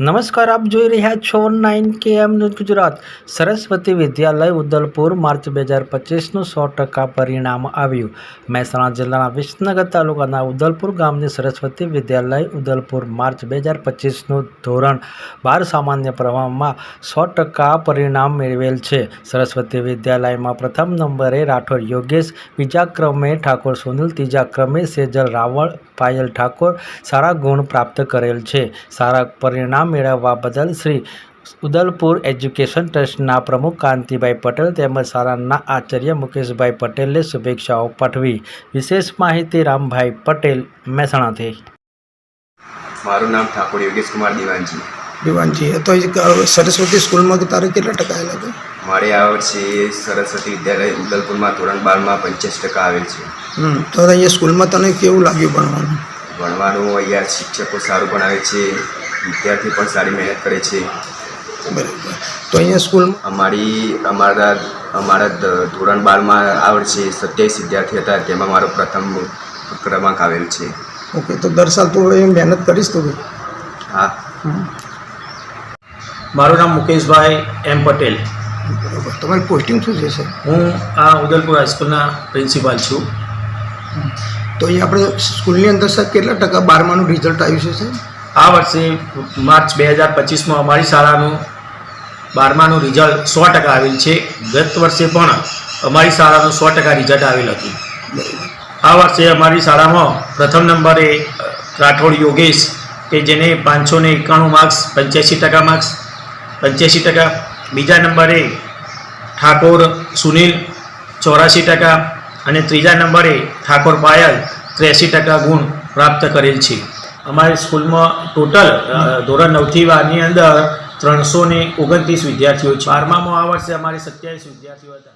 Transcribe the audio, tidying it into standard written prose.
નમસ્કાર, આપ જોઈ રહ્યા છો 9KM ન્યૂઝ ગુજરાત। સરસ્વતી વિદ્યાલય ઉદલપુર માર્ચ 2025નું 100% પરિણામ આવ્યું। મહેસાણા જિલ્લાના વિસનગર તાલુકાના ઉદલપુર ગામની સરસ્વતી વિદ્યાલય ઉદલપુર માર્ચ 2025નું ધોરણ 12 સામાન્ય પ્રવાહમાં 100% પરિણામ મેળવેલ છે। સરસ્વતી વિદ્યાલયમાં પ્રથમ નંબરે રાઠોડ યોગેશ, બીજા ક્રમે ઠાકોર સુનિલ, ત્રીજા ક્રમે સેજલ રાવળ, પાયલ ઠાકોર સારા ગુણ પ્રાપ્ત કરેલ છે। સારા પરિણામ મેળવવા બદલ શ્રી ઉદલપુર એજ્યુકેશન ટ્રસ્ટના પ્રમુખ કાંતિભાઈ પટેલ તેમજ શાળાના આચાર્ય મુકેશભાઈ પટેલે શુભેચ્છાઓ પાઠવી। વિશેષ માહિતી રામભાઈ પટેલ, મહેસાણાથી। મારું નામ ઠાકોર યોગેશ કુમાર દીવાનજી। તો સરસ્વતી સ્કૂલમાં તારે કેટલા ટકા આવેલા છે? મારે આ વર્ષે સરસ્વતી વિદ્યાલય ઉદલપુરમાં ધોરણ 12માં 85% આવેલ છે। તો અહીંયા સ્કૂલમાં તને કેવું લાગ્યું ભણવાનું? ભણવાનું અહીંયા શિક્ષકો સારું ભણાવે છે, વિદ્યાર્થી પણ સારી મહેનત કરે છે। બરાબર। તો અહીંયા સ્કૂલમાં અમારા ધોરણ 12માં આ વર્ષે 27 વિદ્યાર્થી હતા, તેમાં મારો પ્રથમ ક્રમાંક આવેલ છે। ઓકે, તો દર સાલ તું હવે મહેનત કરીશ તો? હા। મારું નામ મુકેશભાઈ એમ પટેલ। બરાબર। તમારી પોસ્ટિંગ શું છે સર? હું આ ઉદલપુર હાઈસ્કૂલના પ્રિન્સિપાલ છું। તો અહીંયા આપણે સ્કૂલની અંદર સર કેટલા ટકા 12માનું રિઝલ્ટ આવ્યું છે સર? આ વર્ષે માર્ચ 2025માં અમારી શાળાનું 12માનું રિઝલ્ટ 100% આવેલ છે। ગત વર્ષે પણ અમારી શાળાનું 100% રિઝલ્ટ આવેલ હતું। આ વર્ષે અમારી શાળામાં પ્રથમ નંબરે રાઠોડ યોગેશ કે જેને 591 માર્ક્સ 85% માર્ક્સ 85%। બીજા નંબરે ઠાકોર સુનિલ 84% અને ત્રીજા નંબરે ઠાકોર પાયલ 83% ગુણ પ્રાપ્ત કરેલ છે। અમારી સ્કૂલમાં ટોટલ ધોરણ 9થી 12ની અંદર 329 વિદ્યાર્થીઓ છે। 12મામાં આ વર્ષે અમારે 27 વિદ્યાર્થીઓ હતા।